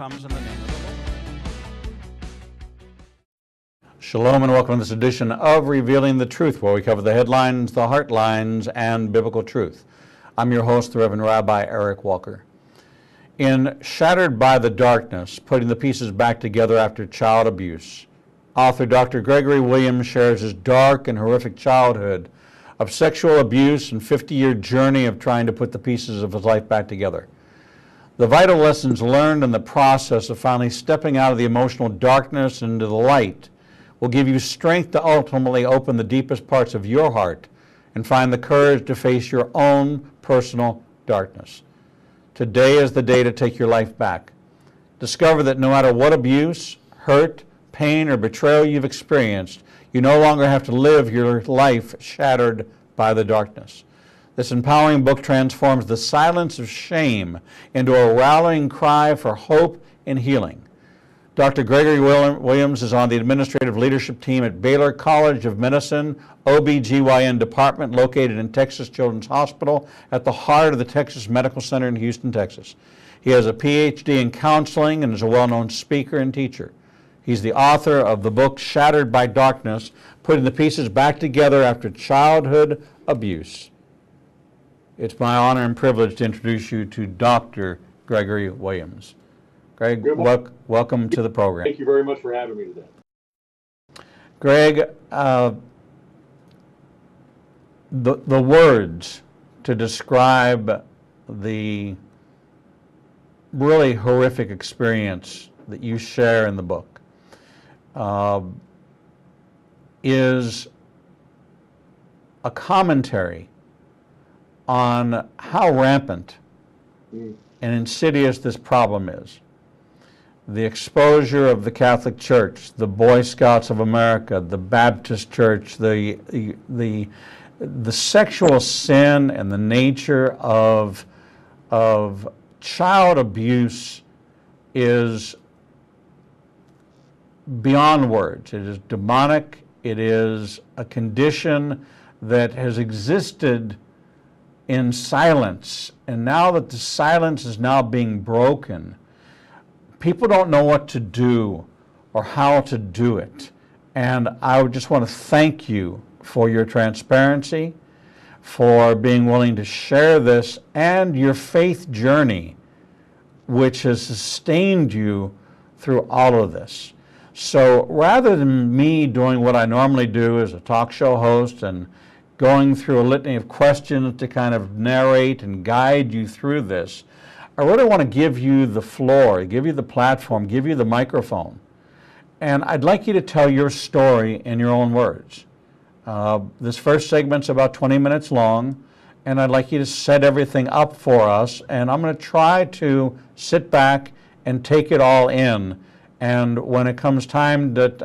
comes in the name of the Lord. Shalom and welcome to this edition of Revealing the Truth, where we cover the headlines, the heart lines, and biblical truth. I'm your host, the Reverend Rabbi Eric Walker. In Shattered by the Darkness, Putting the Pieces Back Together After Child Abuse, author Dr. Gregory Williams shares his dark and horrific childhood of sexual abuse and 50-year journey of trying to put the pieces of his life back together. The vital lessons learned in the process of finally stepping out of the emotional darkness into the light will give you strength to ultimately open the deepest parts of your heart and find the courage to face your own personal darkness. Today is the day to take your life back. Discover that no matter what abuse, hurt, pain, or betrayal you've experienced, you no longer have to live your life shattered by the darkness. This empowering book transforms the silence of shame into a rallying cry for hope and healing. Dr. Gregory Williams is on the administrative leadership team at Baylor College of Medicine, OB/GYN department located in Texas Children's Hospital at the heart of the Texas Medical Center in Houston, Texas. He has a PhD in counseling and is a well-known speaker and teacher. He's the author of the book Shattered by Darkness, Putting the Pieces Back Together After Childhood Abuse. It's my honor and privilege to introduce you to Dr. Gregory Williams. Greg, welcome to the program. Thank you very much for having me today. Greg, the words to describe the really horrific experience that you share in the book is a commentary on how rampant and insidious this problem is. The exposure of the Catholic Church, the Boy Scouts of America, the Baptist Church, the sexual sin and the nature of child abuse is beyond words. It is demonic. It is a condition that has existed in silence, and now that the silence is now being broken, people don't know what to do or how to do it. And I would just want to thank you for your transparency, for being willing to share this, and your faith journey, which has sustained you through all of this. So rather than me doing what I normally do as a talk show host and going through a litany of questions to kind of narrate and guide you through this, I really want to give you the floor, give you the platform, give you the microphone. And I'd like you to tell your story in your own words. This first segment's about 20 minutes long, and I'd like you to set everything up for us, and I'm going to try to sit back and take it all in. And when it comes time that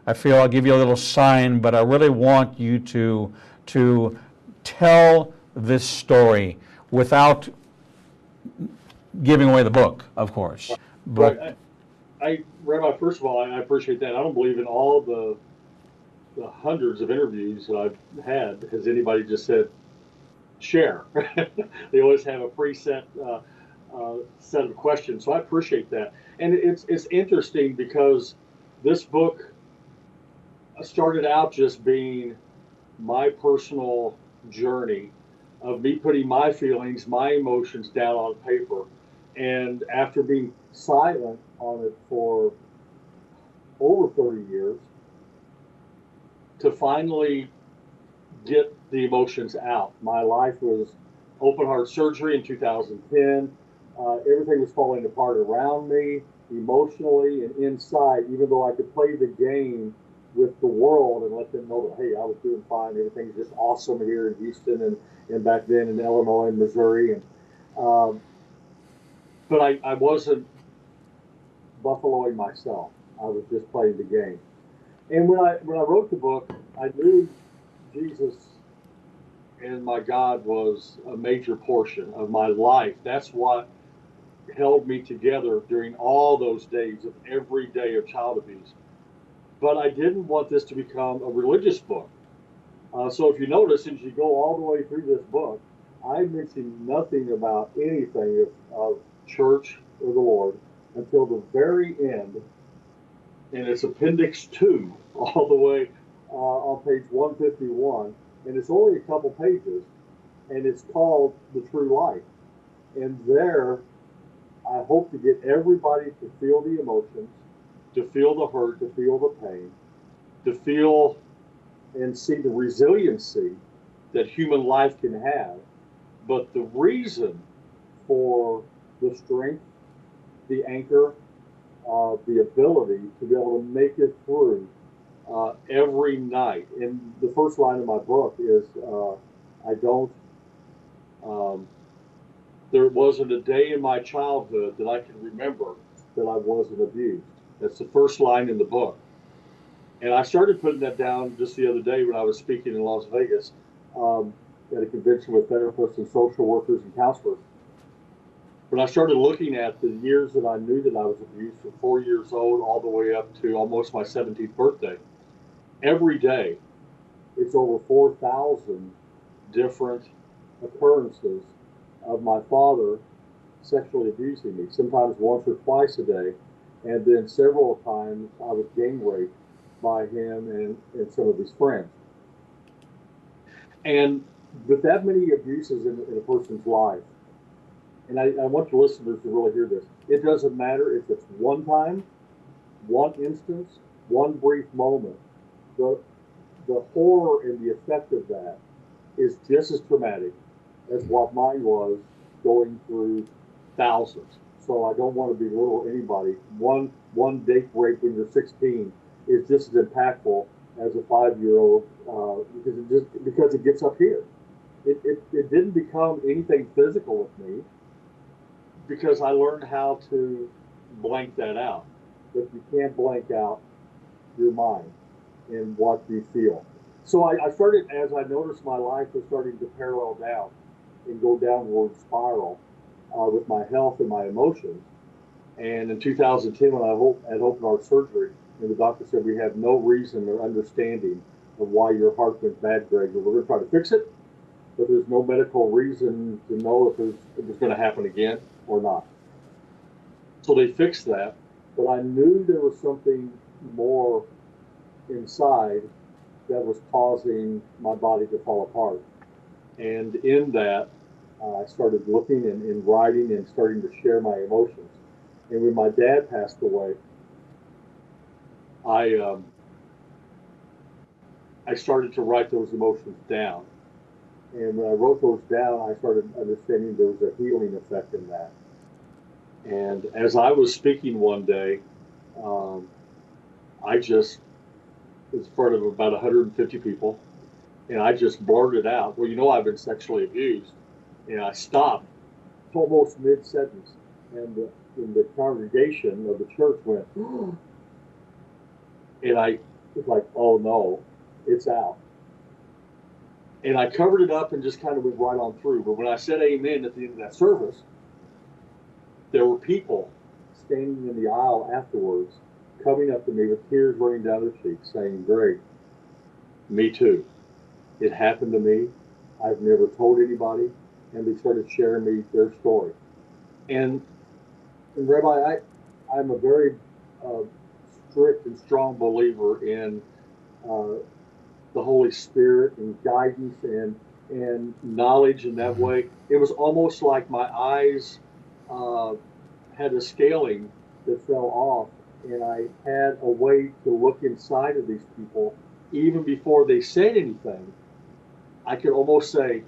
I feel I'll give you a little sign, but I really want you to tell this story without giving away the book, of course. But Rabbi, first of all, I appreciate that. I don't believe in all the hundreds of interviews that I've had has anybody just said, share. They always have a preset set of questions, so I appreciate that. And it's interesting because this book started out just being my personal journey of me putting my feelings, my emotions down on paper. And after being silent on it for over 30 years, to finally get the emotions out. My life was open heart surgery in 2010. Everything was falling apart around me, emotionally and inside, even though I could play the game with the world and let them know that, hey, I was doing fine. Everything's just awesome here in Houston and back then in Illinois and Missouri. And but I wasn't buffaloing myself. I was just playing the game. And when I wrote the book, I knew Jesus and my God was a major portion of my life. That's what held me together during all those days of every day of child abuse. But I didn't want this to become a religious book. So if you notice, as you go all the way through this book, I mention nothing about anything of church or the Lord until the very end, and it's Appendix 2 all the way on page 151, and it's only a couple pages, and it's called The True Life. And there, I hope to get everybody to feel the emotions, to feel the hurt, to feel the pain, to feel and see the resiliency that human life can have. But the reason for the strength, the anchor, the ability to be able to make it through every night. And the first line of my book is, I don't, there wasn't a day in my childhood that I can remember that I wasn't abused. That's the first line in the book. And I started putting that down just the other day when I was speaking in Las Vegas at a convention with therapists and social workers and counselors. When I started looking at the years that I knew that I was abused, from 4 years old all the way up to almost my 17th birthday, every day it's over 4,000 different occurrences of my father sexually abusing me, sometimes once or twice a day, and then several times I was gang raped by him and some of his friends. And with that many abuses in a person's life, and I want the listeners to really hear this, it doesn't matter if it's one time, one instance, one brief moment. The horror and the effect of that is just as traumatic as what mine was going through thousands. So I don't want to belittle anybody. One date rape when you're 16 is just as impactful as a 5-year-old because it gets up here. It didn't become anything physical with me because I learned how to blank that out. But you can't blank out your mind and what you feel. So I started, as I noticed my life was starting to parallel down and go downward spiral with my health and my emotions. And in 2010, when I had open heart surgery, and the doctor said, we have no reason or understanding of why your heart went bad, Greg. We're going to try to fix it, but there's no medical reason to know if it's going to happen again or not. So they fixed that, but I knew there was something more inside that was causing my body to fall apart. And in that, I started looking and writing and starting to share my emotions. And when my dad passed away, I started to write those emotions down. And when I wrote those down, I started understanding there was a healing effect in that. And as I was speaking one day, I just was in front of about 150 people, and I just blurted out, well, you know, I've been sexually abused. And I stopped almost mid-sentence. And the congregation of the church went, and I was like, oh no, it's out. And I covered it up and just kind of went right on through. But when I said amen at the end of that service, there were people standing in the aisle afterwards, coming up to me with tears running down their cheeks, saying, Greg, me too. It happened to me. I've never told anybody. And they started sharing me their story. And Rabbi, I'm a very strict and strong believer in the Holy Spirit and guidance and knowledge in that way. It was almost like my eyes had a scaling that fell off, and I had a way to look inside of these people even before they said anything. I could almost say,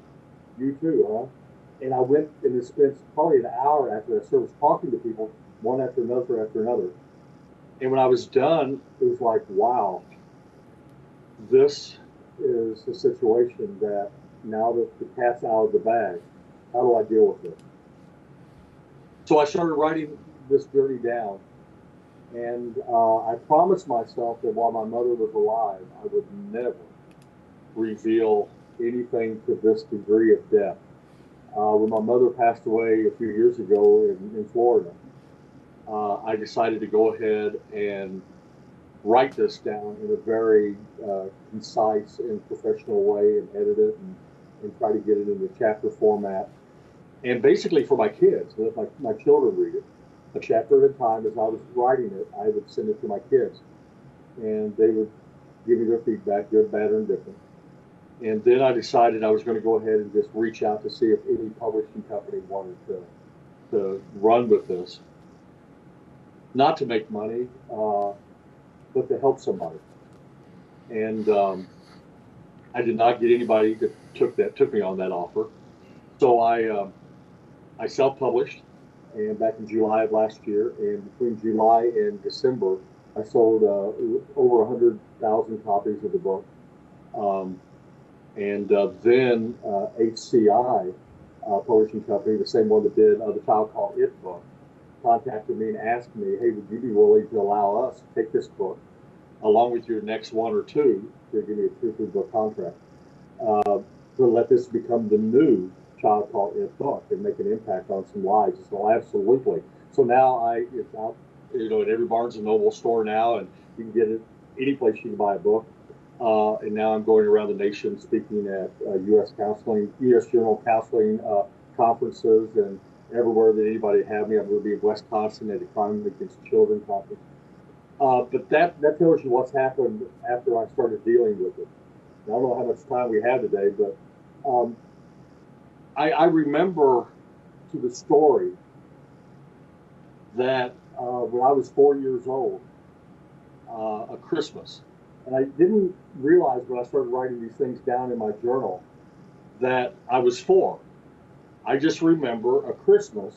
you too, huh? And I went and spent probably an hour after that service talking to people, one after another after another. And when I was done, it was like, wow, this is a situation that now that the cat's out of the bag, how do I deal with it? So I started writing this journey down. And I promised myself that while my mother was alive, I would never reveal anything to this degree of depth. When my mother passed away a few years ago in Florida, I decided to go ahead and write this down in a very concise and professional way and edit it and try to get it into chapter format. And basically for my kids, let my children read it. a chapter at a time. As I was writing it, I would send it to my kids, and they would give me their feedback, good, bad, or indifferent. And then I decided I was going to go ahead and just reach out to see if any publishing company wanted to run with this, not to make money, but to help somebody. And I did not get anybody that took me on that offer. So I self-published, and back in July of last year, and between July and December, I sold over 100,000 copies of the book. And then HCI publishing company, the same one that did the Child Called It book, contacted me and asked me, hey, would you be willing to allow us to take this book along with your next one or two, to give me a 2-3 book contract, to let this become the new Child Called It book and make an impact on some lives. So absolutely. So now it's out, at every Barnes and Noble store now, and you can get it any place you can buy a book. And now I'm going around the nation speaking at U.S. General Counseling conferences, and everywhere that anybody have me. I'm going to be in Wisconsin at a Crime Against Children conference. But that tells you what's happened after I started dealing with it. I don't know how much time we have today, but I remember to the story that when I was 4 years old, a Christmas, and I didn't realize when I started writing these things down in my journal that I was 4. I just remember a Christmas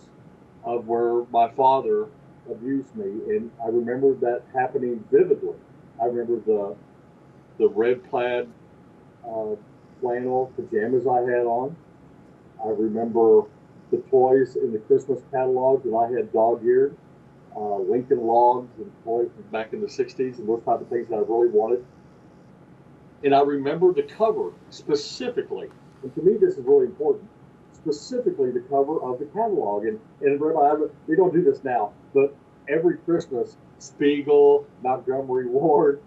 of where my father abused me, and I remember that happening vividly. I remember the red plaid flannel pajamas I had on. I remember the toys in the Christmas catalog that I had dog-eared, Lincoln Logs and toys back in the 60s and those type of things that I really wanted. And I remember the cover specifically, and to me this is really important, specifically the cover of the catalog. And we don't do this now, but every Christmas, Spiegel, Montgomery Ward,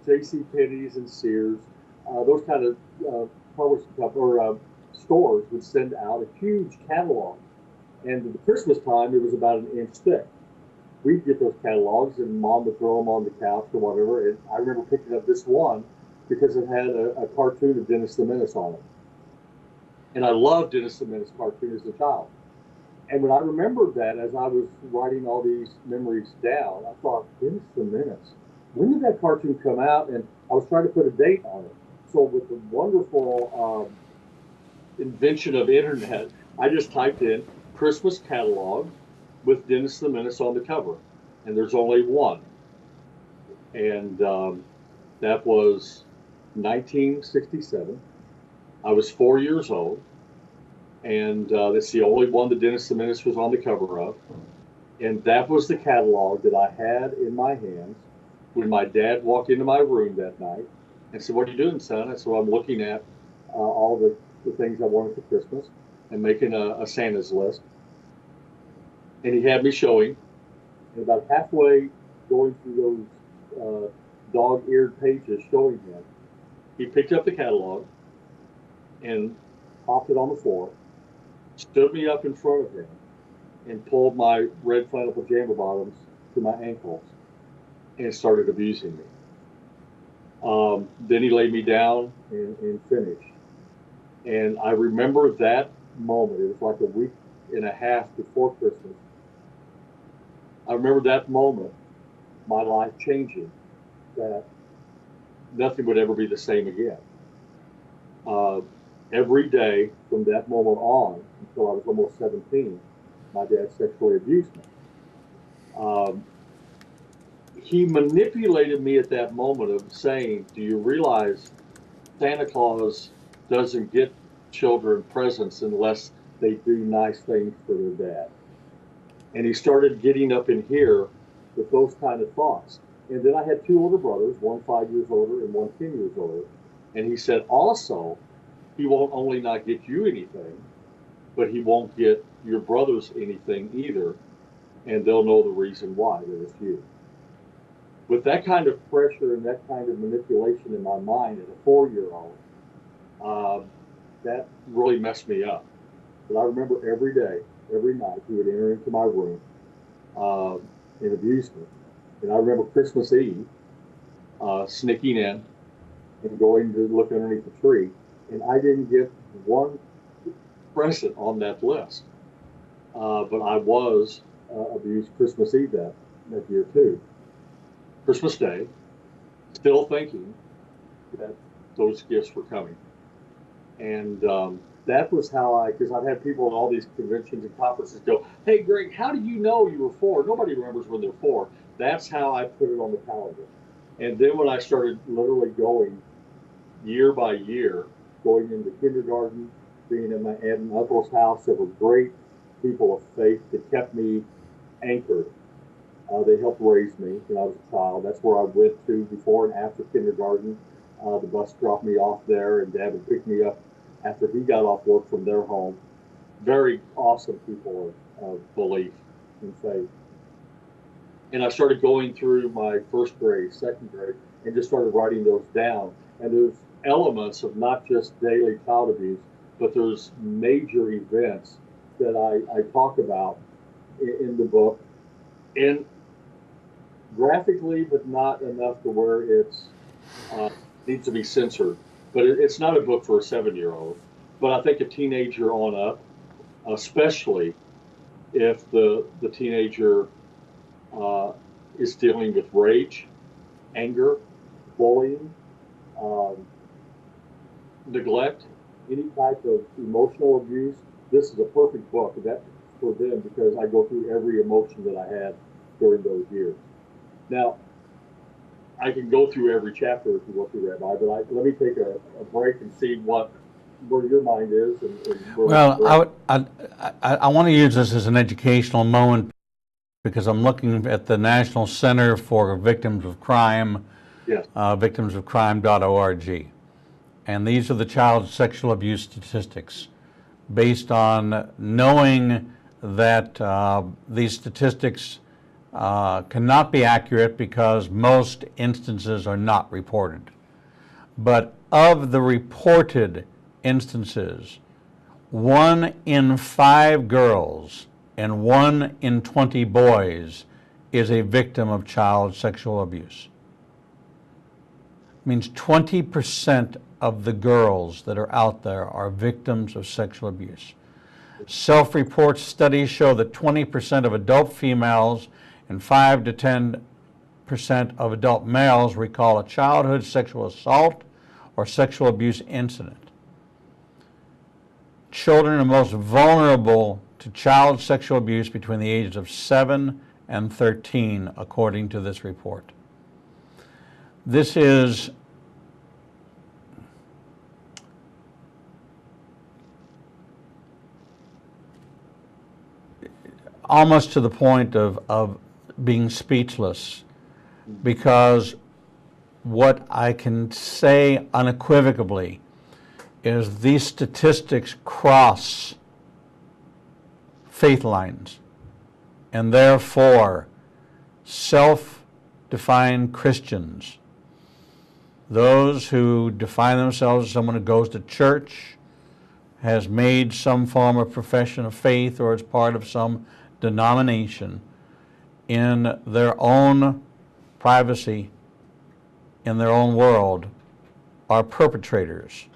J.C. Penney's and Sears, those kind of publishing or stores would send out a huge catalog. And at the Christmas time, it was about an inch thick. We'd get those catalogs, and Mom would throw them on the couch or whatever. And I remember picking up this one because it had a cartoon of Dennis the Menace on it. And I loved Dennis the Menace cartoon as a child. And when I remembered that, as I was writing all these memories down, I thought, Dennis the Menace, when did that cartoon come out? And I was trying to put a date on it. So with the wonderful invention of internet, I just typed in Christmas catalog with Dennis the Menace on the cover. And there's only one. And that was 1967. I was 4 years old. And that's the only one that Dennis the Menace was on the cover of. And that was the catalog that I had in my hands when my dad walked into my room that night and said, "What are you doing, son?" I said, "I'm looking at all the things I wanted for Christmas and making a Santa's list." And he had me showing, and about halfway going through those dog-eared pages showing him, he picked up the catalog and popped it on the floor, stood me up in front of him, and pulled my red flannel pajama bottoms to my ankles and started abusing me. Then he laid me down and finished. And I remember that moment. It was like a week and a half before Christmas. I remember that moment, my life changing, that nothing would ever be the same again. Every day from that moment on until I was almost 17, my dad sexually abused me. He manipulated me at that moment of saying, "Do you realize Santa Claus doesn't get children presents unless they do nice things for their dad?" And he started getting up in here with those kind of thoughts. And then I had 2 older brothers, one 5 years older and one 10 years older. And he said, also, he won't only not get you anything, but he won't get your brothers anything either. And they'll know the reason why, that it's you. With that kind of pressure and that kind of manipulation in my mind as a 4-year-old, that really messed me up. But I remember every day, every night, he would enter into my room uh, and abused me. And I remember Christmas Eve sneaking in and going to look underneath the tree, and I didn't get one present on that list. But I was abused Christmas Eve that year too. Christmas Day, still thinking that those gifts were coming. And that was how because I've had people at all these conventions and conferences go, "Hey, Greg, how do you know you were 4?" Nobody remembers when they're 4. That's how I put it on the calendar. And then when I started literally going year by year, going into kindergarten, being at my aunt and uncle's house, that were great people of faith that kept me anchored. They helped raise me when I was a child. That's where I went to before and after kindergarten. The bus dropped me off there, and Dad would pick me up after he got off work from their home. Very awesome people of belief and faith. And I started going through my first grade, second grade, and just started writing those down. And there's elements of not just daily child abuse, but there's major events that I talk about in the book, and graphically, but not enough to where it's needs to be censored. But it's not a book for a 7-year-old. But I think a teenager on up, especially if the teenager is dealing with rage, anger, bullying, neglect, any type of emotional abuse, this is a perfect book for them, because I go through every emotion that I had during those years. Now, I can go through every chapter if you want to, Rabbi, but let me take a break and see where your mind is. Well, I want to use this as an educational moment, because I'm looking at the National Center for Victims of Crime, yes. victimsofcrime.org. And these are the child sexual abuse statistics, based on knowing that these statistics cannot be accurate because most instances are not reported. But of the reported instances, 1 in 5 girls and 1 in 20 boys is a victim of child sexual abuse. It means 20% of the girls that are out there are victims of sexual abuse. Self-report studies show that 20% of adult females and 5 to 10% of adult males recall a childhood sexual assault or sexual abuse incident. Children are most vulnerable to child sexual abuse between the ages of 7 and 13, according to this report. This is almost to the point of being speechless, because what I can say unequivocally is these statistics cross faith lines, and therefore self-defined Christians, those who define themselves as someone who goes to church, has made some form of profession of faith, or is part of some denomination, in their own privacy, in their own world, are perpetrators.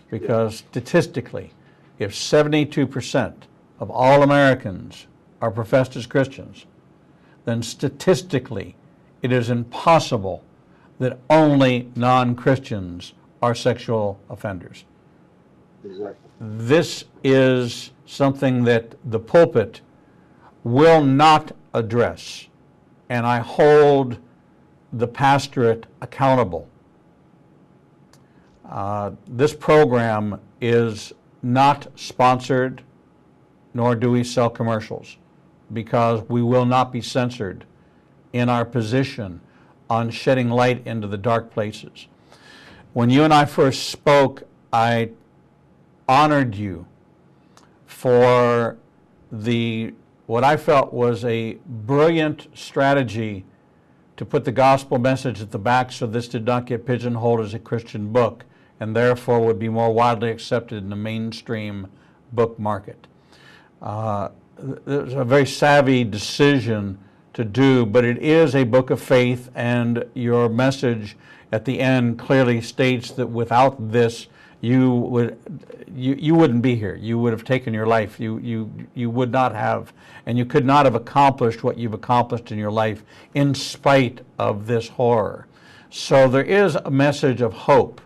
Because statistically, if 72% of all Americans are professed as Christians, then statistically it is impossible that only non-Christians are sexual offenders. Exactly. This is something that the pulpit will not address, and I hold the pastorate accountable. This program is not sponsored, nor do we sell commercials, because we will not be censored in our position on shedding light into the dark places. When you and I first spoke, I honored you for what I felt was a brilliant strategy to put the gospel message at the back, so this did not get pigeonholed as a Christian book, and therefore would be more widely accepted in the mainstream book market. there's a very savvy decision to do, but it is a book of faith, and your message at the end clearly states that without this, you wouldn't be here. You would have taken your life. You would not have, and you could not have accomplished what you've accomplished in your life in spite of this horror. So there is a message of hope,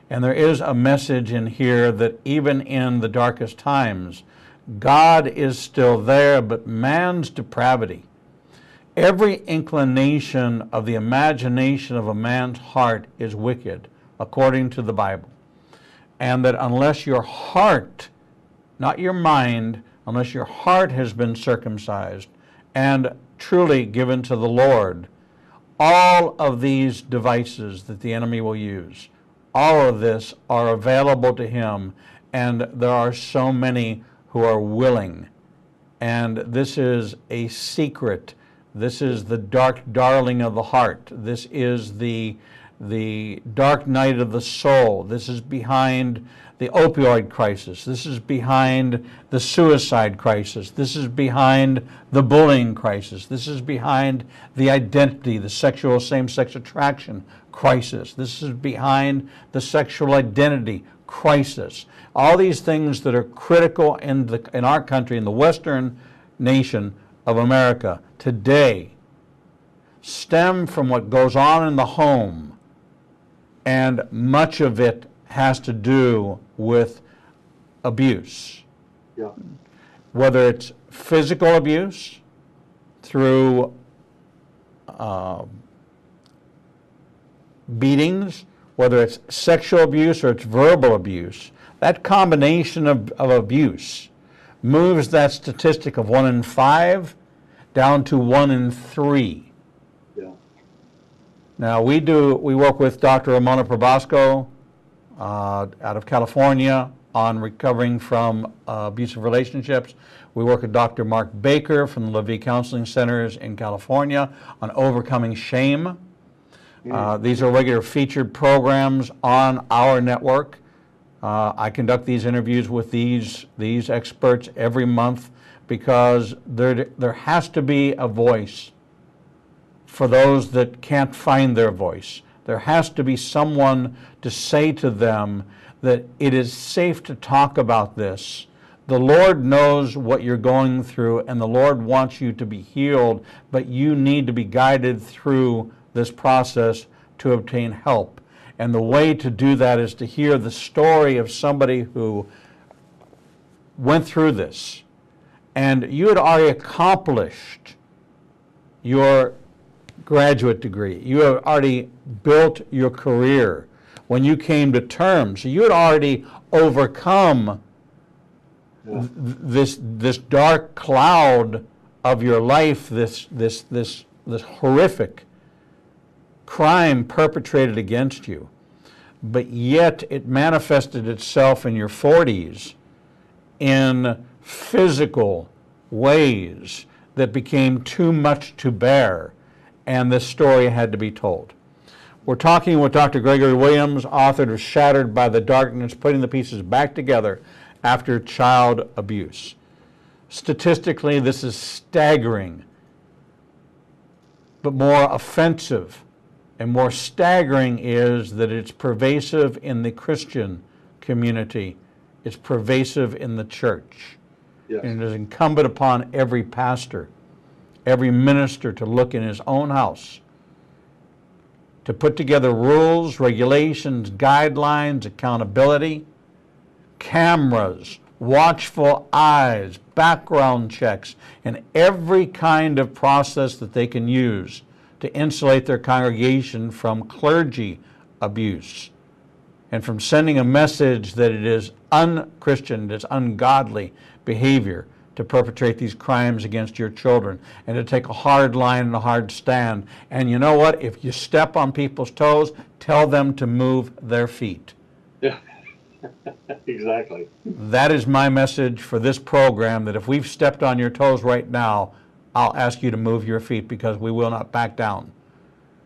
and there is a message in here that even in the darkest times, God is still there, but man's depravity, every inclination of the imagination of a man's heart is wicked, according to the Bible. And that unless your heart, not your mind, unless your heart has been circumcised and truly given to the Lord, all of these devices that the enemy will use, all of this are available to him, and there are so many who are willing. And this is a secret. This is the dark darling of the heart. This is the dark night of the soul. This is behind the opioid crisis. This is behind the suicide crisis. This is behind the bullying crisis. This is behind the identity, the sexual same-sex attraction crisis. This is behind the sexual identity crisis. All these things that are critical in our country, in the Western nation of America today, stem from what goes on in the home, and much of it has to do with abuse. Yeah. Whether it's physical abuse through beatings, whether it's sexual abuse or it's verbal abuse, that combination of abuse moves that statistic of 1 in 5 down to 1 in 3. Yeah. Now we work with Dr. Ramona Probasco out of California on recovering from abusive relationships. We work with Dr. Mark Baker from the LaVie Counseling Centers in California on overcoming shame. These are regular featured programs on our network. I conduct these interviews with these experts every month because there has to be a voice for those that can't find their voice. There has to be someone to say to them that it is safe to talk about this. The Lord knows what you're going through, and the Lord wants you to be healed, but you need to be guided through this process to obtain help. And the way to do that is to hear the story of somebody who went through this, and you had already accomplished your graduate degree. You had already built your career when you came to terms. So you had already overcome this dark cloud of your life, this horrific crime perpetrated against you. But yet it manifested itself in your 40s in physical ways that became too much to bear, and this story had to be told. We're talking with Dr. Gregory Williams, author of Shattered by the Darkness, Putting the Pieces Back Together After Child Abuse. Statistically, this is staggering, but more offensive and more staggering is that it's pervasive in the Christian community. It's pervasive in the church. Yes. And it is incumbent upon every pastor, every minister to look in his own house, to put together rules, regulations, guidelines, accountability, cameras, watchful eyes, background checks, and every kind of process that they can use to insulate their congregation from clergy abuse and from sending a message that it is unchristian, it's ungodly behavior to perpetrate these crimes against your children, and to take a hard line and a hard stand. And you know what? If you step on people's toes, tell them to move their feet. Yeah, exactly. That is my message for this program, that if we've stepped on your toes right now, I'll ask you to move your feet, because we will not back down.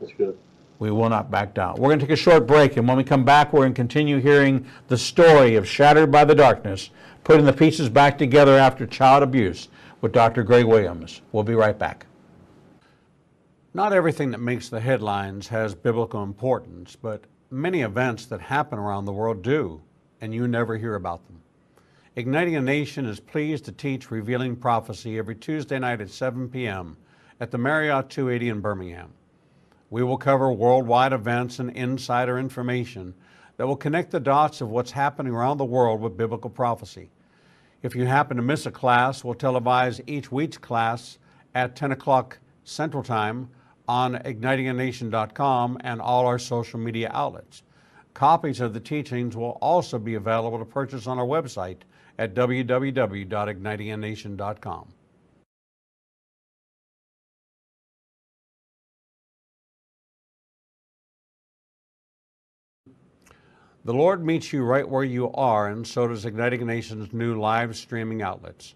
That's good. We will not back down. We're going to take a short break, and when we come back, we're going to continue hearing the story of Shattered by the Darkness, Putting the Pieces Back Together After Child Abuse, with Dr. Greg Williams. We'll be right back. Not everything that makes the headlines has biblical importance, but many events that happen around the world do, and you never hear about them. Igniting a Nation is pleased to teach Revealing Prophecy every Tuesday night at 7 p.m. at the Marriott 280 in Birmingham. We will cover worldwide events and insider information that will connect the dots of what's happening around the world with biblical prophecy. If you happen to miss a class, we'll televise each week's class at 10 o'clock Central Time on ignitinganation.com and all our social media outlets. Copies of the teachings will also be available to purchase on our website at www.ignitinganation.com. The Lord meets you right where you are, and so does Igniting a Nation's new live streaming outlets.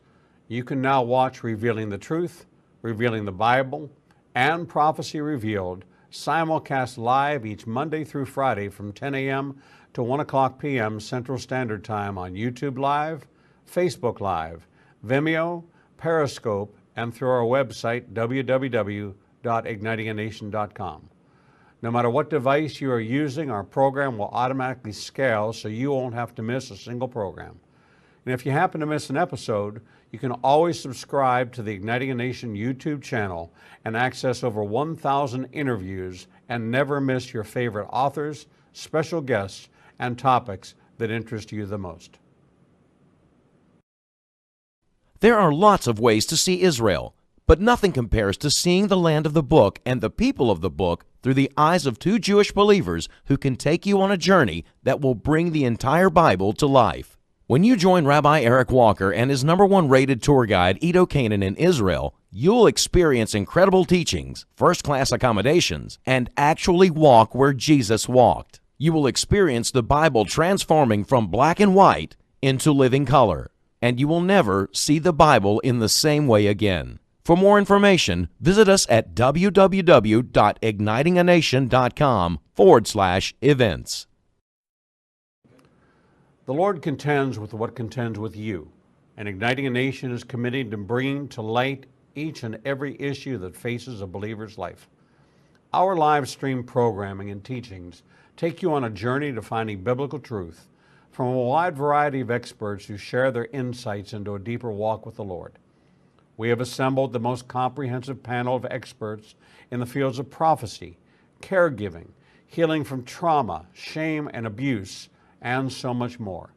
You can now watch Revealing the Truth, Revealing the Bible, and Prophecy Revealed simulcast live each Monday through Friday from 10 a.m. to 1 o'clock p.m. Central Standard Time on YouTube Live, Facebook Live, Vimeo, Periscope, and through our website, www.ignitinganation.com. No matter what device you are using, our program will automatically scale so you won't have to miss a single program. And if you happen to miss an episode, you can always subscribe to the Igniting a Nation YouTube channel and access over 1,000 interviews and never miss your favorite authors, special guests, and topics that interest you the most. There are lots of ways to see Israel, but nothing compares to seeing the land of the book and the people of the book through the eyes of two Jewish believers who can take you on a journey that will bring the entire Bible to life. When you join Rabbi Eric Walker and his #1 rated tour guide, Edo Canaan, in Israel, you'll experience incredible teachings, first-class accommodations, and actually walk where Jesus walked. You will experience the Bible transforming from black and white into living color, and you will never see the Bible in the same way again. For more information, visit us at www.ignitinganation.com/events. The Lord contends with what contends with you, and Igniting a Nation is committed to bringing to light each and every issue that faces a believer's life. Our live stream programming and teachings take you on a journey to finding biblical truth from a wide variety of experts who share their insights into a deeper walk with the Lord. We have assembled the most comprehensive panel of experts in the fields of prophecy, caregiving, healing from trauma, shame, and abuse, and so much more.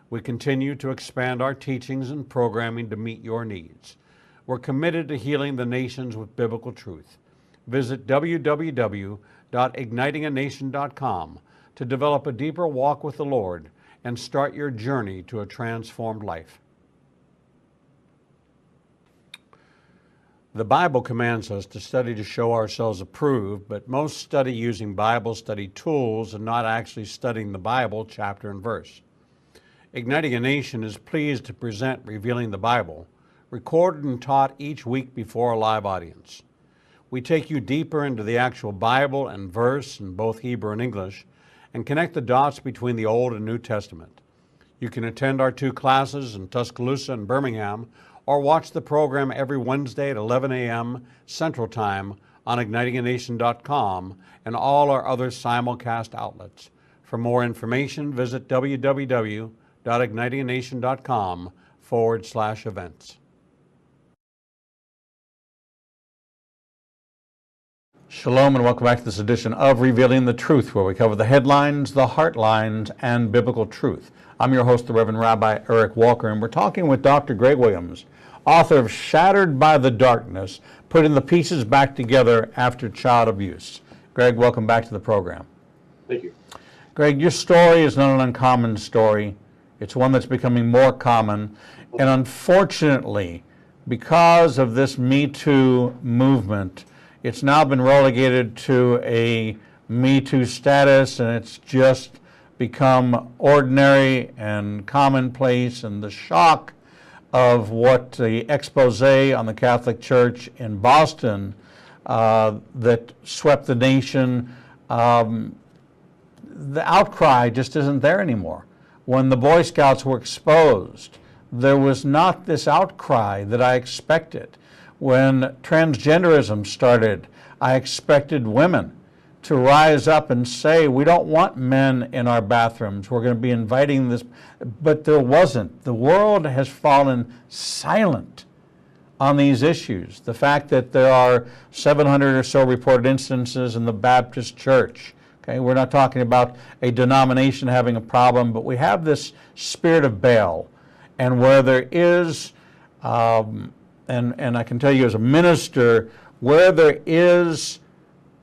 We continue to expand our teachings and programming to meet your needs. We're committed to healing the nations with biblical truth. Visit www.ignitinganation.com to develop a deeper walk with the Lord and start your journey to a transformed life. The Bible commands us to study to show ourselves approved, but most study using Bible study tools and not actually studying the Bible chapter and verse. Igniting a Nation is pleased to present Revealing the Bible, recorded and taught each week before a live audience. We take you deeper into the actual Bible and verse in both Hebrew and English and connect the dots between the Old and New Testament. You can attend our 2 classes in Tuscaloosa and Birmingham, or watch the program every Wednesday at 11 a.m. Central Time on ignitinganation.com and all our other simulcast outlets. For more information, visit www.ignitinganation.com/events. Shalom and welcome back to this edition of Revealing the Truth, where we cover the headlines, the heartlines, and biblical truth. I'm your host, the Reverend Rabbi Eric Walker, and we're talking with Dr. Greg Williams, author of Shattered by the Darkness, Putting the Pieces Back Together After Child Abuse. Greg, welcome back to the program. Thank you. Greg, your story is not an uncommon story. It's one that's becoming more common. And unfortunately, because of this Me Too movement, it's now been relegated to a Me Too status, and it's just become ordinary and commonplace, and the shock of what the expose on the Catholic Church in Boston that swept the nation, the outcry just isn't there anymore. When the Boy Scouts were exposed, there was not this outcry that I expected. When transgenderism started, I expected women to rise up and say, we don't want men in our bathrooms. We're going to be inviting this. But there wasn't. The world has fallen silent on these issues. The fact that there are 700 or so reported instances in the Baptist church. Okay, we're not talking about a denomination having a problem, but we have this spirit of Baal. And where there is, and I can tell you as a minister, where there is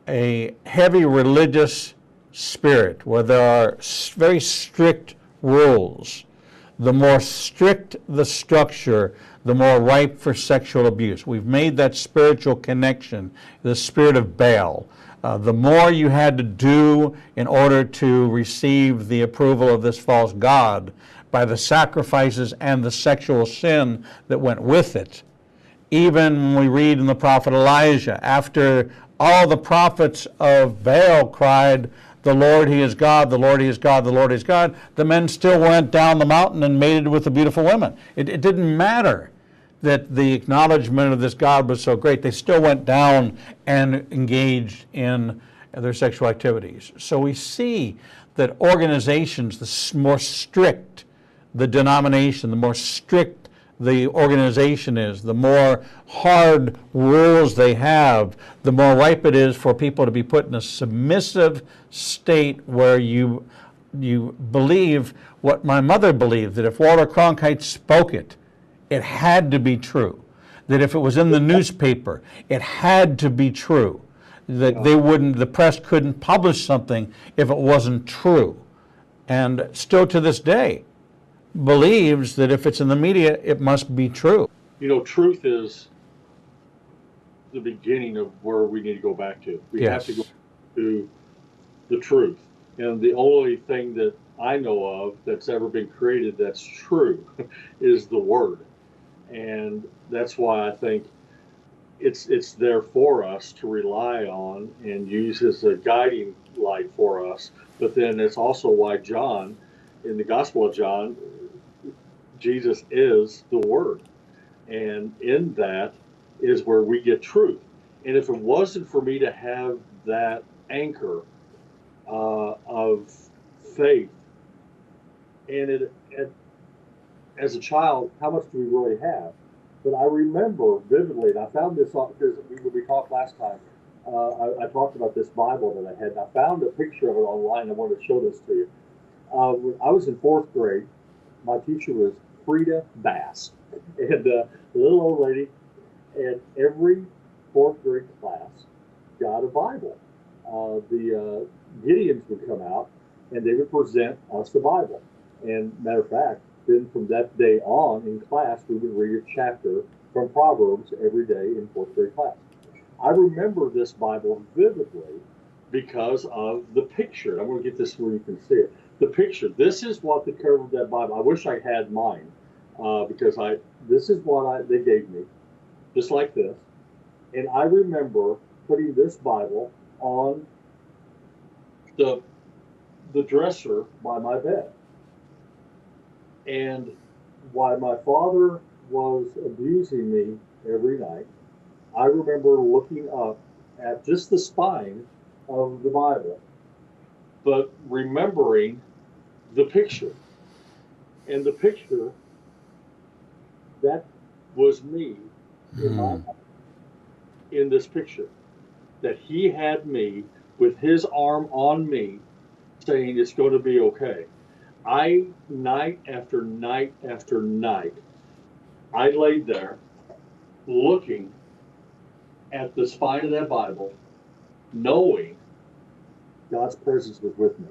a heavy religious spirit, where there are very strict rules, the more strict the structure, the more ripe for sexual abuse. We've made that spiritual connection, the spirit of Baal. The more you had to do in order to receive the approval of this false god, by the sacrifices and the sexual sin that went with it. Even when we read in the prophet Elijah, after all the prophets of Baal cried, the Lord, He is God, the Lord, He is God, the Lord, He is God, the men still went down the mountain and mated with the beautiful women. It didn't matter that the acknowledgement of this God was so great. They still went down and engaged in their sexual activities. So we see that organizations, the more strict the denomination, the more strict the organization is, the more hard rules they have, the more ripe it is for people to be put in a submissive state where you believe what my mother believed, that if Walter Cronkite spoke it, it had to be true. That if it was in the newspaper, it had to be true. That the press couldn't publish something if it wasn't true. And still to this day, believes that if it's in the media, it must be true. You know, truth is the beginning of where we need to go back to. We have to go to the truth. And the only thing that I know of that's ever been created that's true is the Word. And that's why I think it's there for us to rely on and use as a guiding light for us. But then it's also why John, in the Gospel of John, Jesus is the Word. And in that is where we get truth. And if it wasn't for me to have that anchor of faith, and as a child, how much do we really have? But I remember vividly, and I found this because when we talked last time, I talked about this Bible that I had, and I found a picture of it online. I wanted to show this to you. When I was in fourth grade, my teacher was Frida Bass, and a little old lady, and every fourth grade class got a Bible. The Gideons would come out, and they would present us the Bible. And matter of fact, then from that day on in class, we would read a chapter from Proverbs every day in fourth grade class. I remember this Bible vividly because of the picture. I'm going to get this where you can see it. The picture. This is what the cover of that Bible. I wish I had mine because this is what they gave me, just like this. And I remember putting this Bible on the dresser by my bed. And while my father was abusing me every night, I remember looking up at just the spine of the Bible, but remembering the picture. And the picture, that was me in this picture. That he had me with his arm on me saying it's going to be okay. Night after night after night, I laid there looking at the spine of that Bible, knowing God's presence was with me.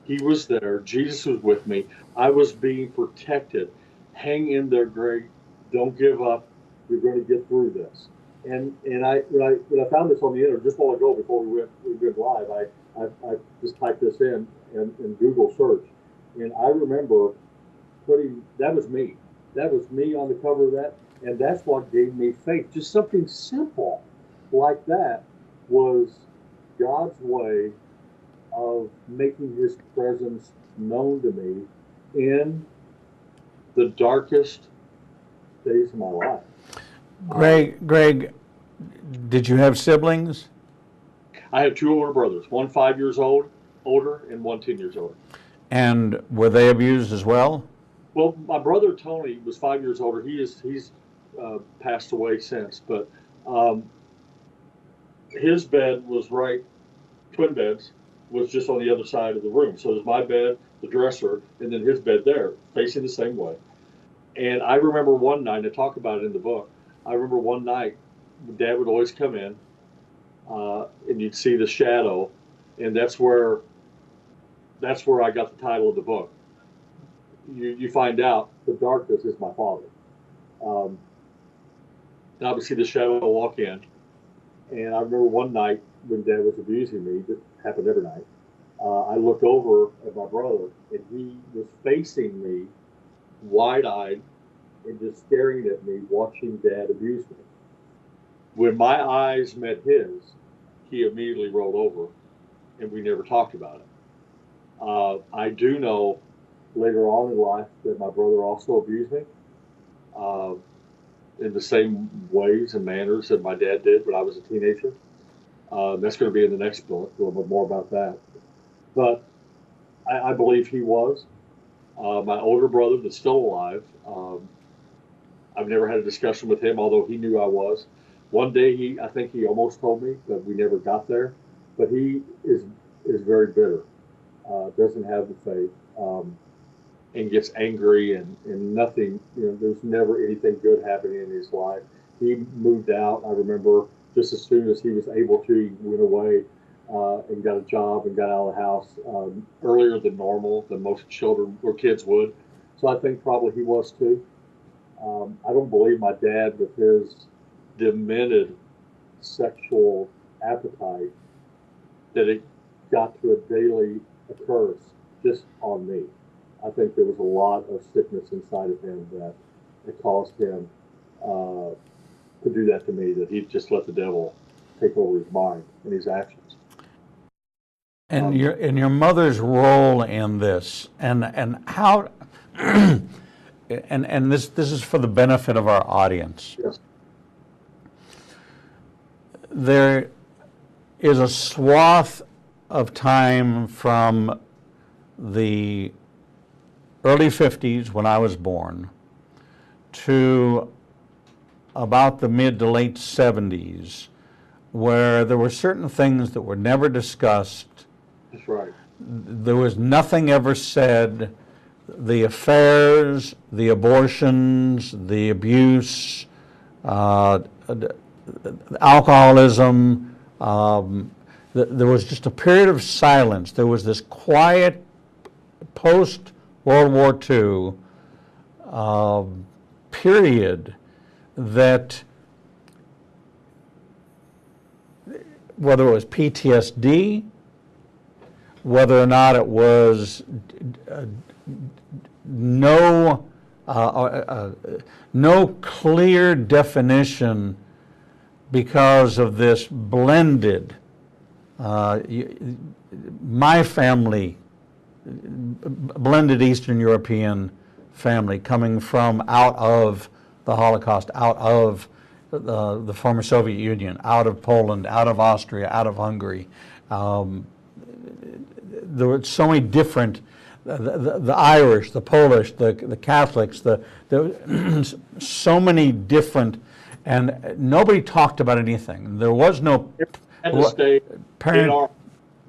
He was there. Jesus was with me. I was being protected. Hang in there, Greg. Don't give up. You're going to get through this. And when I found this on the internet just a while ago before we went live, I just typed this in Google search. And I remember that was me. That was me on the cover of that. And that's what gave me faith. Just something simple like that was God's way of making his presence known to me in the darkest days of my life. Greg, did you have siblings? I had two older brothers, one 5 years older, and one 10 years older. And were they abused as well? Well, my brother Tony was 5 years older. He's passed away since, but his bed was right, twin beds, was just on the other side of the room. So there's my bed, the dresser, and then his bed there, facing the same way. And I remember one night, I talk about it in the book, I remember one night, Dad would always come in, and you'd see the shadow, and that's where I got the title of the book. You find out the darkness is my father. And obviously the shadow will walk in. And I remember one night when Dad was abusing me, that happened every night, I looked over at my brother, and he was facing me, wide-eyed, and just staring at me, watching Dad abuse me. When my eyes met his, he immediately rolled over, and we never talked about it. I do know later on in life that my brother also abused me in the same ways and manners that my dad did when I was a teenager. That's going to be in the next book, a little bit more about that. But I believe he was. My older brother that's still alive, I've never had a discussion with him, although he knew I was. One day, I think he almost told me, but we never got there. But he is very bitter, doesn't have the faith, and gets angry, and nothing, there's never anything good happening in his life. He moved out. I remember just as soon as he was able to, he went away and got a job and got out of the house earlier than normal, than most children or kids would. So I think probably he was too. I don't believe my dad, with his demented sexual appetite, that it got to a daily occurrence just on me. I think there was a lot of sickness inside of him that caused him to do that to me, that he just let the devil take over his mind and his actions. And your mother's role in this, and how, and this is for the benefit of our audience. Yes. There is a swath of time from the early 50s, when I was born, to about the mid to late 70s, where there were certain things that were never discussed. That's right. There was nothing ever said. The affairs, the abortions, the abuse, alcoholism, there was just a period of silence. There was this quiet post-World War II period that, whether it was PTSD, whether or not it was no clear definition because of this blended, my family, blended Eastern European family coming from out of the Holocaust, out of the former Soviet Union, out of Poland, out of Austria, out of Hungary. There were so many different, the Irish, the Polish, the Catholics, so many different, and nobody talked about anything. There was no parent.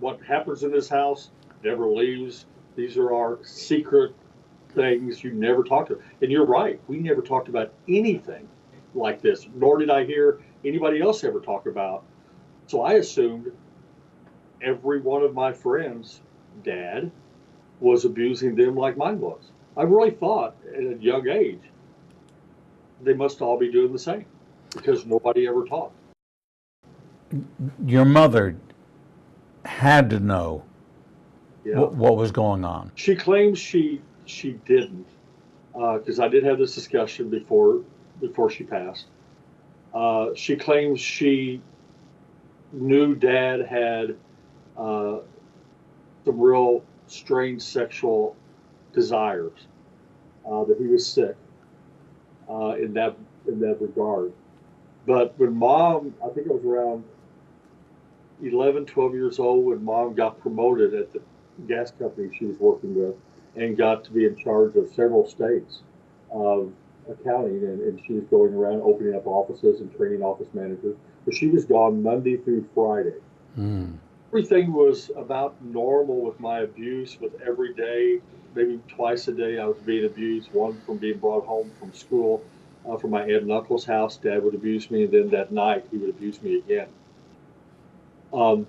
What happens in this house never leaves. These are our secret things you never talked to. And you're right, we never talked about anything like this, nor did I hear anybody else ever talk about. So I assumed every one of my friends' dad was abusing them like mine was. I really thought at a young age they must all be doing the same, because nobody ever talked. Your mother had to know what was going on. She claims she didn't, because I did have this discussion before she passed. She claims she knew Dad had some real strange sexual desires, that he was sick in that regard. But when Mom, I think I was around 11, 12 years old when Mom got promoted at the gas company she was working with and got to be in charge of several states of accounting, and she was going around opening up offices and training office managers. But she was gone Monday through Friday. Everything was about normal with my abuse, with every day, maybe twice a day I was being abused, one from being brought home from school, from my aunt and uncle's house. Dad would abuse me, and then that night he would abuse me again. Um,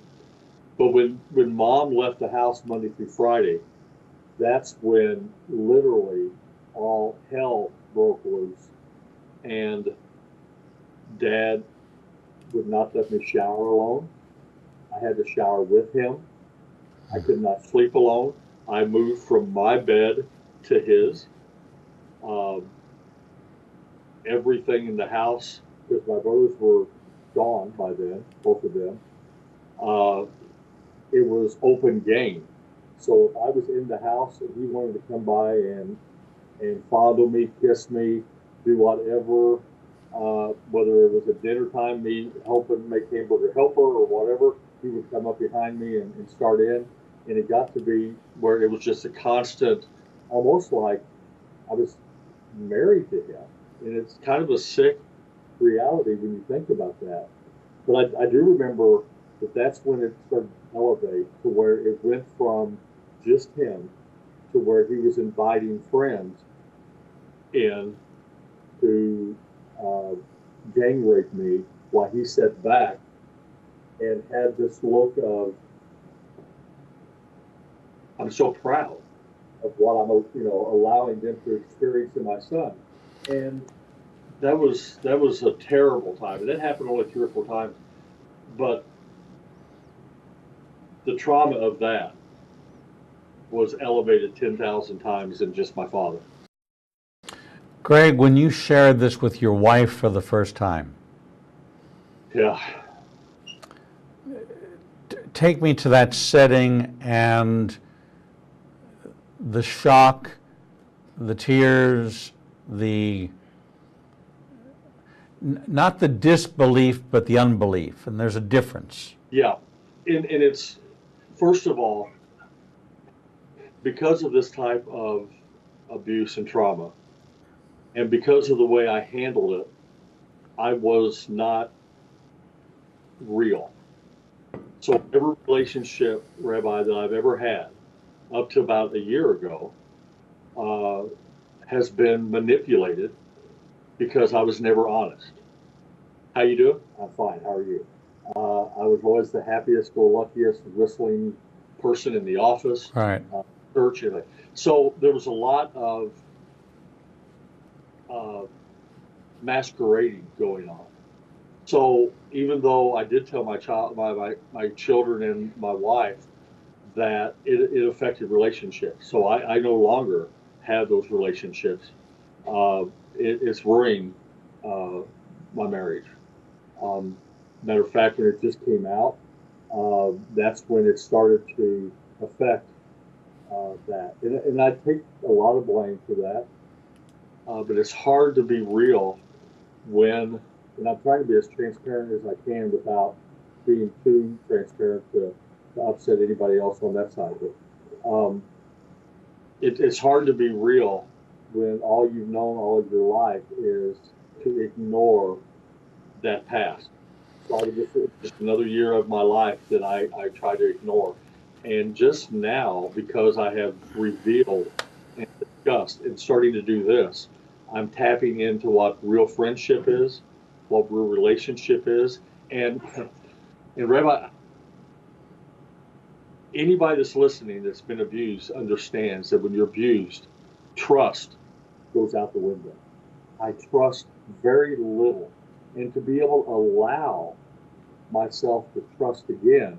but when Mom left the house Monday through Friday, that's when literally all hell broke loose. And Dad would not let me shower alone. I had to shower with him. I could not sleep alone. I moved from my bed to his. Um, Everything in the house, because my brothers were gone by then, both of them, uh, it was open game. So if I was in the house and he wanted to come by and fondle me, kiss me, do whatever, whether it was at dinner time, me helping make hamburger helper or whatever, he would come up behind me and start in. And it got to be where it was just a constant, almost like I was married to him. And it's kind of a sick reality when you think about that. But I do remember that that's when it started to elevate to where it went from just him to where he was inviting friends in to gang rape me while he sat back and had this look of, I'm so proud of what I'm, allowing them to experience in my son. And that was a terrible time. And that happened only 3 or 4 times. But the trauma of that was elevated 10,000 times in just my father. Greg, when you shared this with your wife for the first time, Yeah. take me to that setting and the shock, the tears, not the disbelief, but the unbelief. And there's a difference. Yeah. And it's, first of all, because of this type of abuse and trauma, and because of the way I handled it, I was not real. So every relationship, Rabbi, that I've ever had up to about a year ago has been manipulated because I was never honest. How you doing? I'm fine. How are you? I was always the happiest, or luckiest, whistling person in the office, Right. church. So there was a lot of masquerading going on. So even though I did tell my children and my wife that it affected relationships, so I no longer have those relationships. It's ruined my marriage. Matter of fact, when it just came out, that's when it started to affect that. And I take a lot of blame for that. But it's hard to be real when, and I'm trying to be as transparent as I can without being too transparent to upset anybody else on that side of it. It's hard to be real when all you've known all of your life is to ignore that past. So just another year of my life that I try to ignore. And just now, because I have revealed and discussed and starting to do this, I'm tapping into what real friendship is, what real relationship is. And Rabbi, anybody that's listening that's been abused understands that when you're abused, trust goes out the window. I trust very little. And to be able to allow myself to trust again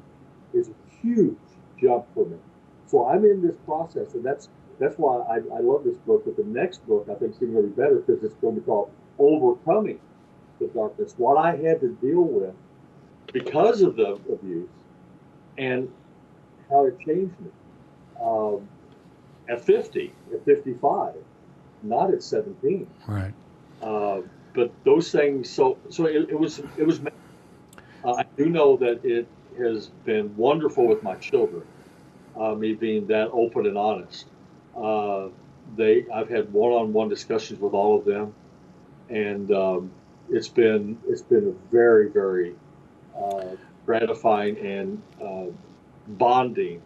is a huge jump for me. So I'm in this process, and that's why I love this book. But the next book I think is even going to be better because it's going to be called Overcoming the Darkness. What I had to deal with because of the abuse and how it changed me. At 50, at 55, not at 17. Right. But those things, so it was. I do know that it has been wonderful with my children, me being that open and honest. Uh, I've had one-on-one discussions with all of them, and it's been a very, very gratifying and bonding.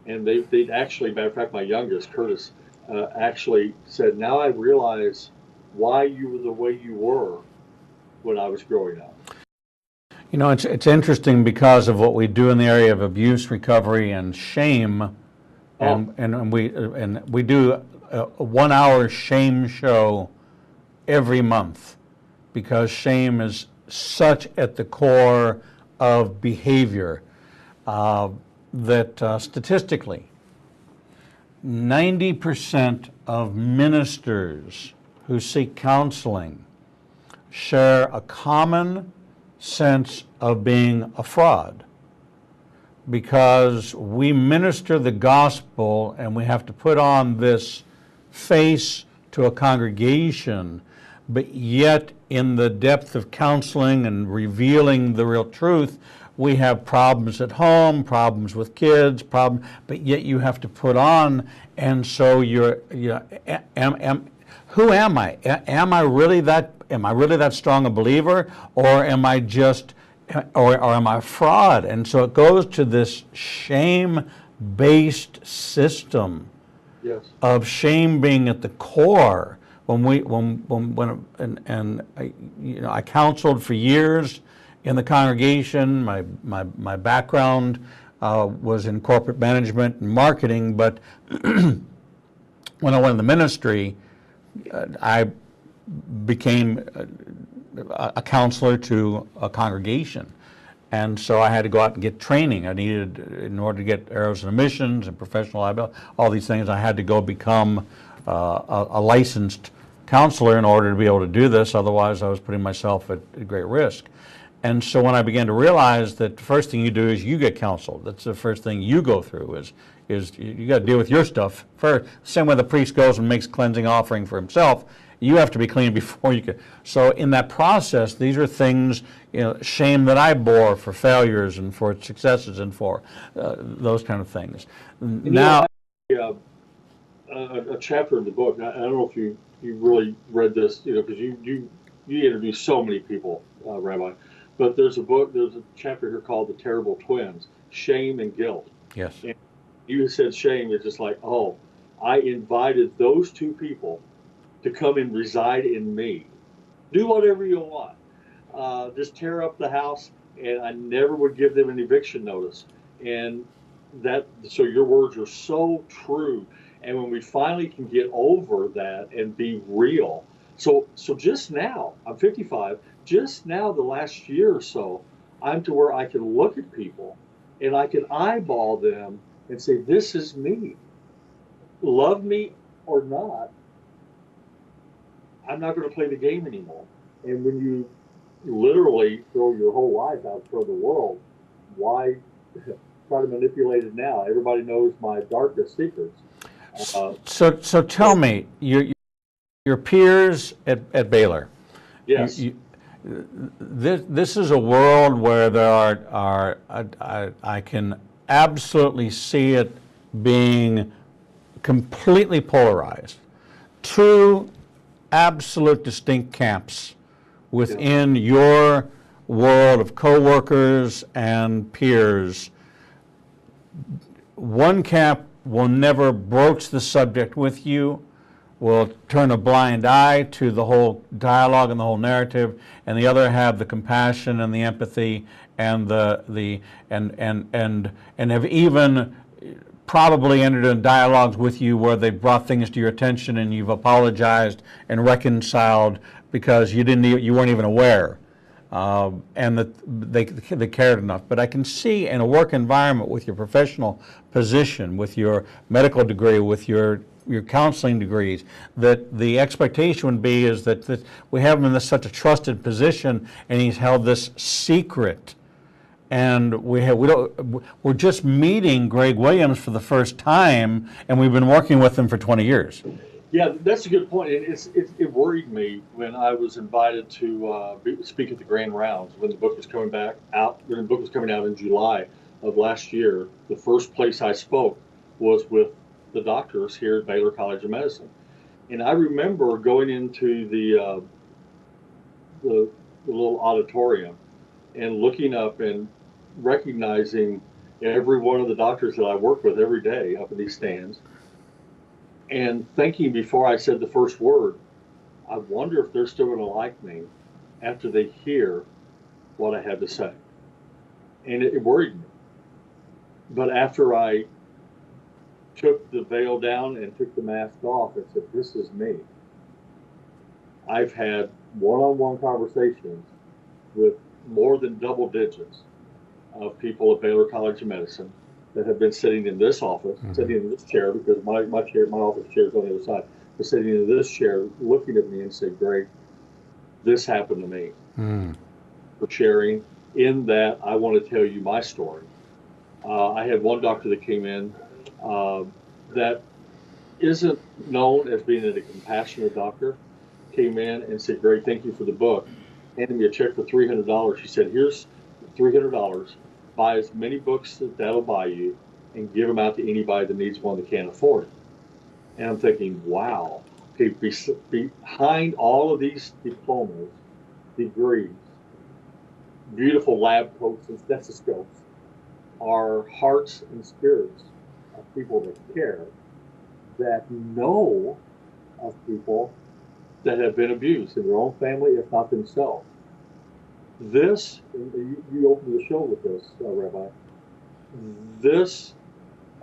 And they actually, matter of fact, my youngest Curtis actually said, "Now I realize why you were the way you were when I was growing up." You know, it's interesting because of what we do in the area of abuse recovery and shame, and we do a 1 hour shame show every month, because shame is such at the core of behavior that statistically 90% of ministers who seek counseling share a common sense of being a fraud, because we minister the gospel and we have to put on this face to a congregation, but yet in the depth of counseling and revealing the real truth, we have problems at home, problems with kids, but yet you have to put on, and so who am I? Am I really that strong a believer, or am I just, or am I a fraud? And so it goes to this shame-based system. Yes. Of shame being at the core. I counseled for years in the congregation. My background was in corporate management and marketing, but when I went in the ministry, I became a counselor to a congregation. And so I had to go out and get training. I needed, in order to get errors and omissions and professional liability, all these things, I had to go become a licensed counselor in order to be able to do this. Otherwise, I was putting myself at great risk. And so when I began to realize that the first thing you do is you get counseled. That's the first thing you go through is you got to deal with your stuff first. Same way the priest goes and makes cleansing offering for himself. You have to be clean before you can. So in that process, these are things, shame that I bore for failures and for successes and for those kind of things. Now, a chapter in the book. I don't know if you really read this, because you interview so many people, Rabbi. But there's a chapter here called "The Terrible Twins: Shame and Guilt." Yes. And you said shame is just like, oh, I invited those two people to come and reside in me. Do whatever you want. Just tear up the house, and I never would give them an eviction notice. And so your words are so true. And when we finally can get over that and be real. So just now, I'm 55, just now the last year or so, I'm to where I can look at people and I can eyeball them and say, this is me. Love me or not, I'm not going to play the game anymore. And when you literally throw your whole life out for the world, why try to manipulate it now? Everybody knows my darkest secrets. So tell me, your peers at Baylor. Yes. This is a world where there are I can absolutely see it being completely polarized. Two absolute distinct camps within your world of coworkers and peers. One camp will never broach the subject with you, will turn a blind eye to the whole dialogue and the whole narrative, and the other have the compassion and the empathy and and have even probably entered in dialogues with you where they brought things to your attention and you've apologized and reconciled because you weren't even aware, and that they cared enough. But I can see in a work environment with your professional position, with your medical degree, with your counseling degrees, that the expectation would be is that we have him in such a trusted position, and he's held this secret. And we're just meeting Greg Williams for the first time, and we've been working with him for 20 years. Yeah, that's a good point. It worried me when I was invited to speak at the Grand Rounds when the book was coming back out. When the book was coming out in July of last year, the first place I spoke was with the doctors here at Baylor College of Medicine, and I remember going into the little auditorium and looking up and recognizing every one of the doctors that I work with every day up in these stands, and thinking before I said the first word, I wonder if they're still going to like me after they hear what I had to say. And it worried me. But after I took the veil down and took the mask off and said, this is me, I've had one-on-one conversations with more than double digits of people at Baylor College of Medicine that have been sitting in this office, sitting in this chair, because my office chair is on the other side, but sitting in this chair, looking at me and say, Greg, this happened to me. For sharing in that I want to tell you my story. I had one doctor that came in that isn't known as being a compassionate doctor, came in and said, Greg, thank you for the book. Handed me a check for $300. She said, here's $300. Buy as many books that'll buy you and give them out to anybody that needs one that can't afford it. And I'm thinking, wow, okay, behind all of these diplomas, degrees, beautiful lab coats and stethoscopes are hearts and spirits of people that care, that know of people that have been abused in their own family, if not themselves. This, you opened the show with this, Rabbi, this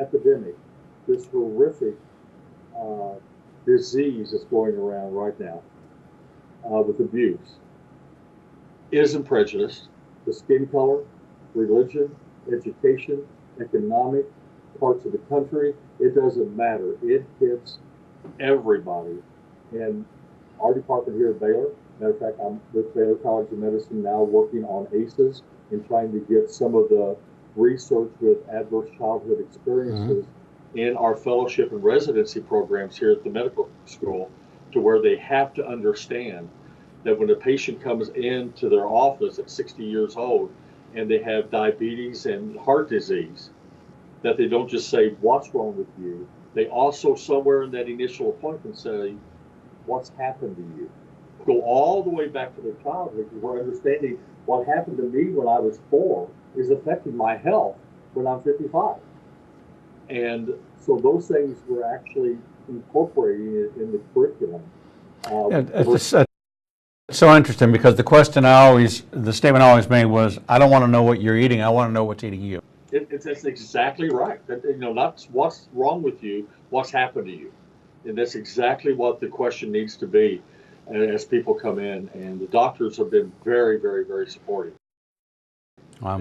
epidemic, this horrific disease that's going around right now with abuse, isn't prejudiced. The skin color, religion, education, economic, parts of the country, it doesn't matter. It hits everybody. And our department here at Baylor, matter of fact, I'm with Baylor College of Medicine now working on ACEs and trying to get some of the research with adverse childhood experiences in our fellowship and residency programs here at the medical school, to where they have to understand that when a patient comes into their office at 60 years old and they have diabetes and heart disease, that they don't just say, what's wrong with you? They also, somewhere in that initial appointment, say, what's happened to you? Go all the way back to their childhood, because we're understanding what happened to me when I was 4 is affecting my health when I'm 55. And so those things we're actually incorporating in the curriculum. It's so interesting, because the statement I always made was, I don't want to know what you're eating, I want to know what's eating you. That's exactly right. Not what's wrong with you, what's happened to you. And that's exactly what the question needs to be as people come in. And the doctors have been very, very, very supportive. I'm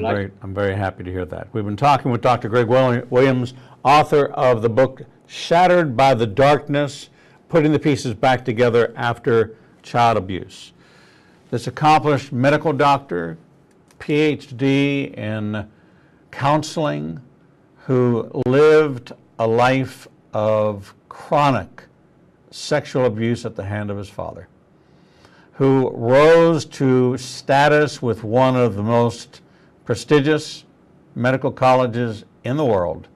very happy to hear that. We've been talking with Dr. Greg Williams, author of the book Shattered by the Darkness, Putting the Pieces Back Together After Child Abuse. This accomplished medical doctor, PhD in counseling, who lived a life of chronic sexual abuse at the hand of his father, who rose to status with one of the most prestigious medical colleges in the world,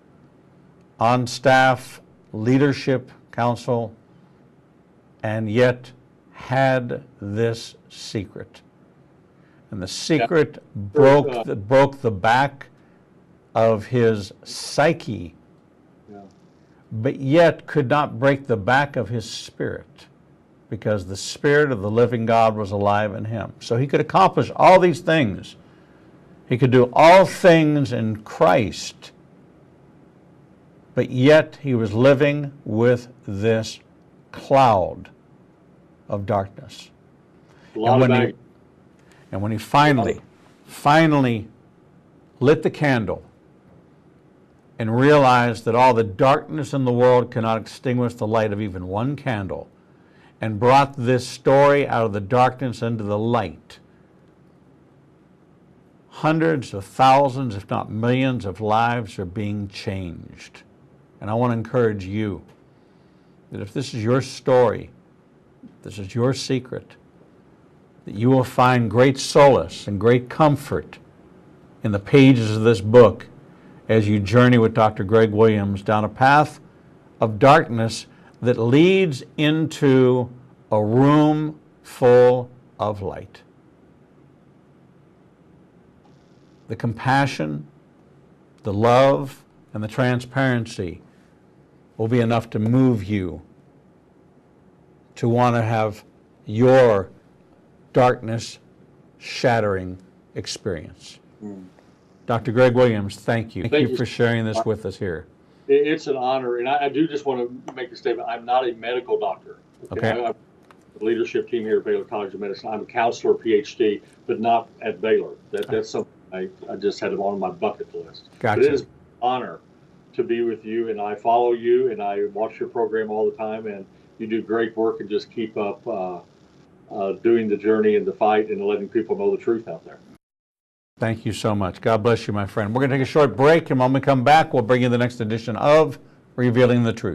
on staff, leadership, council, and yet had this secret. And the secret broke the back of his psyche, but yet could not break the back of his spirit, because the Spirit of the living God was alive in him. So he could accomplish all these things. He could do all things in Christ, but yet he was living with this cloud of darkness. And when he finally lit the candle and realized that all the darkness in the world cannot extinguish the light of even one candle, and brought this story out of the darkness into the light, hundreds of thousands, if not millions, of lives are being changed. And I want to encourage you, that if this is your story, this is your secret, that you will find great solace and great comfort in the pages of this book as you journey with Dr. Greg Williams down a path of darkness that leads into a room full of light. The compassion, the love, and the transparency will be enough to move you to want to have your darkness shattering experience. Dr. Greg Williams, thank you. Thank you for sharing this with us here. It's an honor, and I do just want to make a statement. I'm not a medical doctor. Okay. I'm the leadership team here at Baylor College of Medicine. I'm a counselor, PhD, but not at Baylor. That's something I just had on my bucket list. Gotcha. But it is an honor to be with you, and I follow you, and I watch your program all the time, and you do great work, and just keep up doing the journey and the fight and letting people know the truth out there. Thank you so much. God bless you, my friend. We're going to take a short break, and when we come back, we'll bring you the next edition of Revealing the Truth.